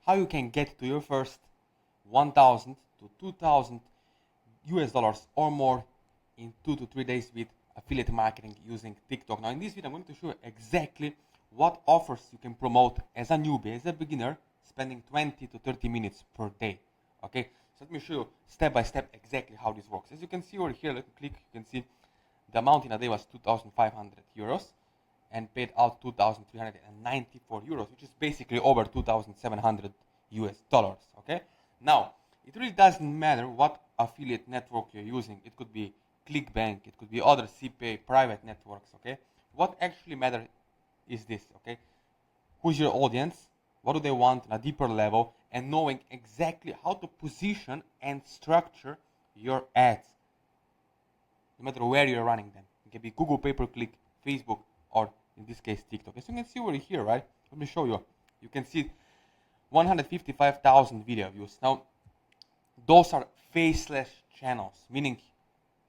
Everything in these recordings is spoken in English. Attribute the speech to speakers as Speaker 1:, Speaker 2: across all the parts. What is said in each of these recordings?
Speaker 1: how you can get to your first 1,000 to 2,000 US dollars or more in 2 to 3 days with affiliate marketing using TikTok. Now in this video I'm going to show you exactly what offers you can promote as a newbie, as a beginner, spending 20 to 30 minutes per day. Okay, so let me show you step by step exactly how this works. As you can see over here, let me click, you can see the amount in a day was 2,500 euros and paid out 2,394 euros, which is basically over 2,700 US dollars. Okay, now it really doesn't matter what affiliate network you're using. It could be ClickBank, it could be other CPA private networks. Okay, what actually matters is this. Okay, who's your audience, what do they want on a deeper level, and knowing exactly how to position and structure your ads, no matter where you're running them. It can be Google pay-per-click, Facebook, or in this case TikTok. As you can see over here, right? Let me show you. You can see 155,000 video views. Now, those are faceless channels, meaning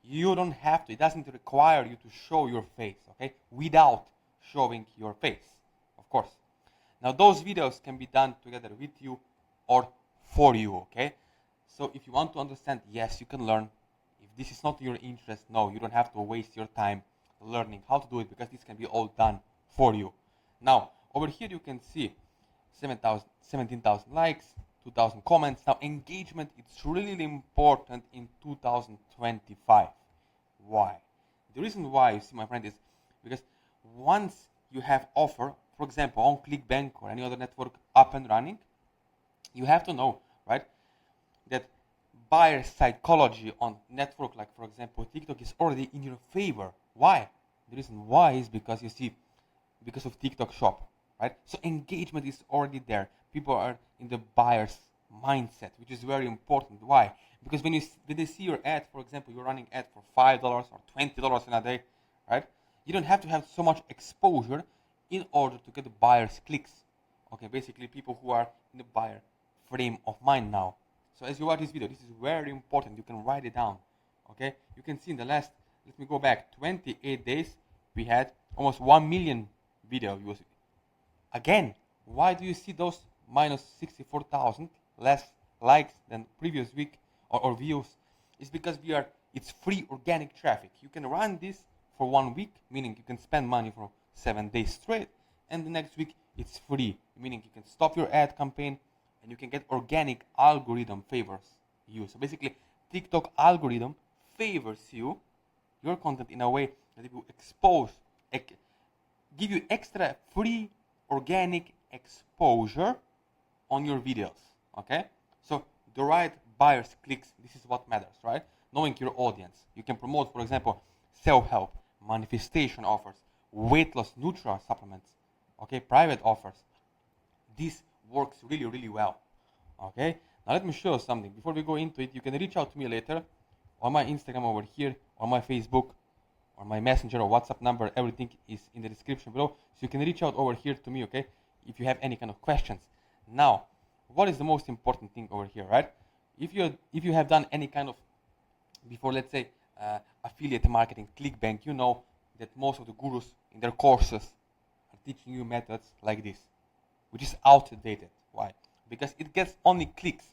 Speaker 1: you don't have to, it doesn't require you to show your face, okay, without showing your face, of course. Now, those videos can be done together with you or for you, okay? So if you want to understand, yes, you can learn. If this is not your interest, no, you don't have to waste your time learning how to do it, because this can be all done for you. Now, over here you can see 17,000 likes, 2,000 comments. Now, engagement, it's really important in 2025. Why? The reason why, you see, my friend, is because once you have offer, for example, on ClickBank or any other network up and running, you have to know, right, that buyer psychology on network like, for example, TikTok is already in your favor. Why? The reason why is because, you see, because of TikTok Shop, right? So engagement is already there. People are in the buyer's mindset, which is very important. Why? Because when they see your ad, for example, you're running ad for $5 or $20 in a day, right? You don't have to have so much exposure in order to get the buyer's clicks. Okay, basically people who are in the buyer frame of mind now. So as you watch this video, this is very important. You can write it down. Okay, you can see in the last, let me go back, 28 days, we had almost 1 million video views. Again, why do you see those minus 64,000 less likes than previous week or views? It's because it's free organic traffic. You can run this for 1 week, meaning you can spend money for 7 days straight, and the next week it's free, meaning you can stop your ad campaign and you can get organic algorithm favors you. So basically, TikTok algorithm favors you, your content, in a way that it will give you extra free organic exposure on your videos. Okay, so the right buyers clicks, this is what matters, right? Knowing your audience, you can promote, for example, self-help, manifestation offers, weight loss nutra supplements, okay, private offers. This works really, really well. Okay, now let me show you something before we go into it. You can reach out to me later on my Instagram over here, on my Facebook, or my Messenger or WhatsApp number. Everything is in the description below, so you can reach out over here to me, okay, if you have any kind of questions. Now, what is the most important thing over here, right? If you have done any kind of, before, let's say, affiliate marketing, ClickBank, you know that most of the gurus in their courses are teaching you methods like this, which is outdated. Why? Because it gets only clicks,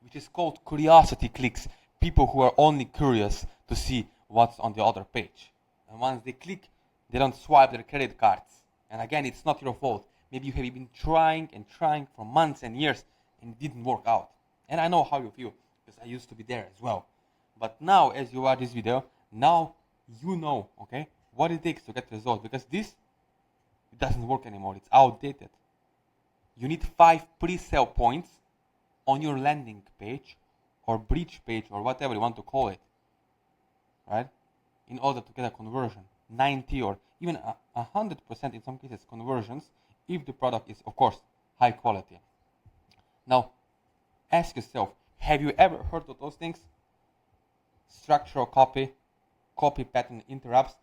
Speaker 1: which is called curiosity clicks. People who are only curious to see what's on the other page. And once they click, they don't swipe their credit cards. And again, it's not your fault. Maybe you have been trying and trying for months and years and it didn't work out. And I know how you feel, because I used to be there as well. But now, as you watch this video, now you know, okay, what it takes to get results, because this, it doesn't work anymore. It's outdated. You need 5 pre-sale points on your landing page or bridge page or whatever you want to call it, right, in order to get a conversion, 90 or even 100% in some cases conversions, if the product is, of course, high quality. Now, ask yourself, have you ever heard of those things? Structural copy, copy pattern interrupts,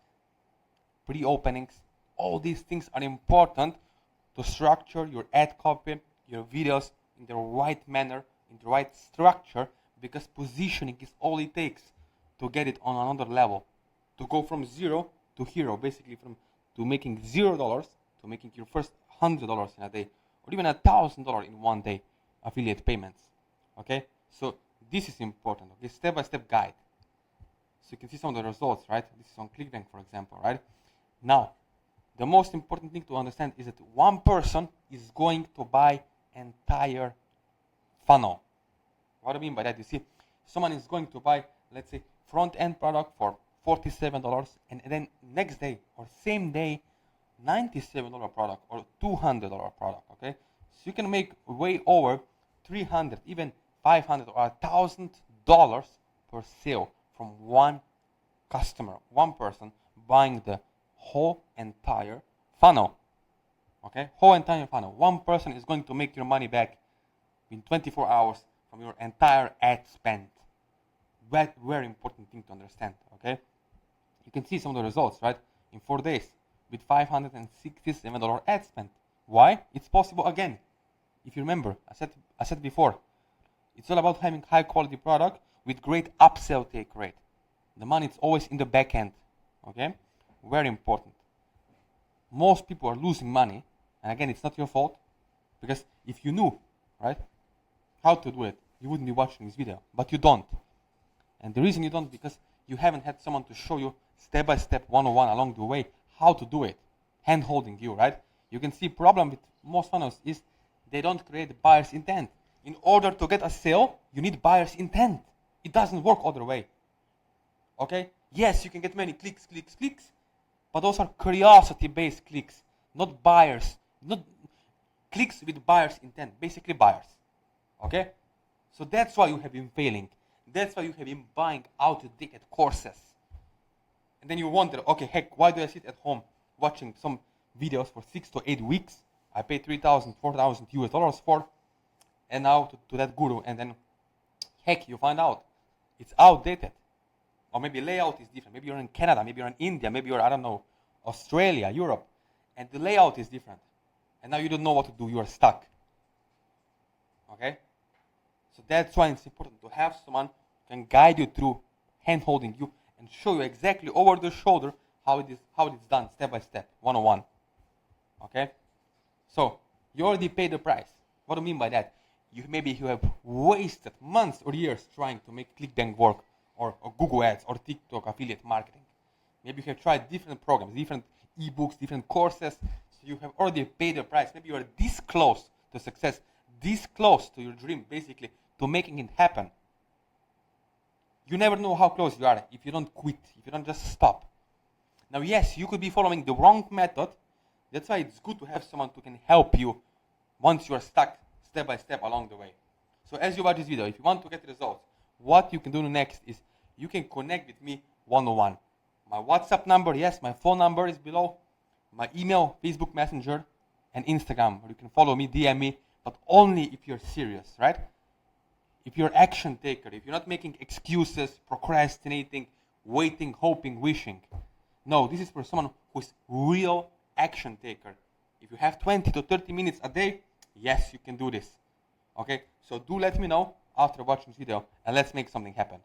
Speaker 1: pre-openings. All these things are important to structure your ad copy, your videos in the right manner, in the right structure, because positioning is all it takes to get it on another level, to go from zero to hero, basically to making $0 to making your first $100 in a day, or even $1,000 in one day. affiliate payments. Okay, so this is important. Okay, step-by-step guide. So you can see some of the results, right? This is on ClickBank, for example, right? Now, the most important thing to understand is that one person is going to buy entire funnel. What do I mean by that? You see, someone is going to buy, let's say, front-end product for $47, and then next day or same day, $97 product or $200 product. Okay, so you can make way over $300, even $500 or $1,000 per sale from one customer, one person buying the whole entire funnel. Okay, whole entire funnel. One person is going to make your money back in 24 hours from your entire ad spend. Very important thing to understand. Okay, you can see some of the results, right? In 4 days with $567 ad spend. Why? It's possible again. If you remember, I said before, it's all about having high quality product with great upsell take rate. The money is always in the back end. Okay, very important. Most people are losing money, and again, it's not your fault, because if you knew, right, how to do it, you wouldn't be watching this video, but you don't. And the reason you don't, because you haven't had someone to show you step-by-step, one-on-one along the way how to do it, hand-holding you, right? You can see problem with most funnels is they don't create buyer's intent. In order to get a sale, you need buyer's intent. It doesn't work other way. Okay? Yes, you can get many clicks, but those are curiosity-based clicks, not buyers, not clicks with buyer's intent, basically buyers. Okay? So that's why you have been failing. That's why you have been buying outdated courses. And then you wonder, okay, heck, why do I sit at home watching some videos for 6 to 8 weeks? I paid $3,000, $4,000 for, and now to that guru, and then, heck, you find out it's outdated. Or maybe layout is different. Maybe you're in Canada, maybe you're in India, maybe you're, I don't know, Australia, Europe, and the layout is different. And now you don't know what to do, you're stuck. Okay? So that's why it's important to have someone who can guide you through, hand-holding you, and show you exactly over the shoulder how it is done, step by step, one-on-one. Okay? So, you already paid the price. What do I mean by that? Maybe you have wasted months or years trying to make ClickBank work, or Google Ads, or TikTok affiliate marketing. Maybe you have tried different programs, different ebooks, different courses, so you have already paid the price. Maybe you are this close to success, this close to your dream, basically, to making it happen. You never know how close you are if you don't quit, if you don't just stop. Now, yes, you could be following the wrong method. That's why it's good to have someone who can help you once you are stuck step by step along the way. So as you watch this video, if you want to get results, what you can do next is you can connect with me one-on-one. My WhatsApp number, yes, my phone number is below. My email, Facebook Messenger, and Instagram, where you can follow me, DM me, but only if you're serious, right? If you're an action taker, if you're not making excuses, procrastinating, waiting, hoping, wishing. No, this is for someone who's real action taker. If you have 20 to 30 minutes a day, yes, you can do this. Okay? So do let me know after watching this video, and let's make something happen.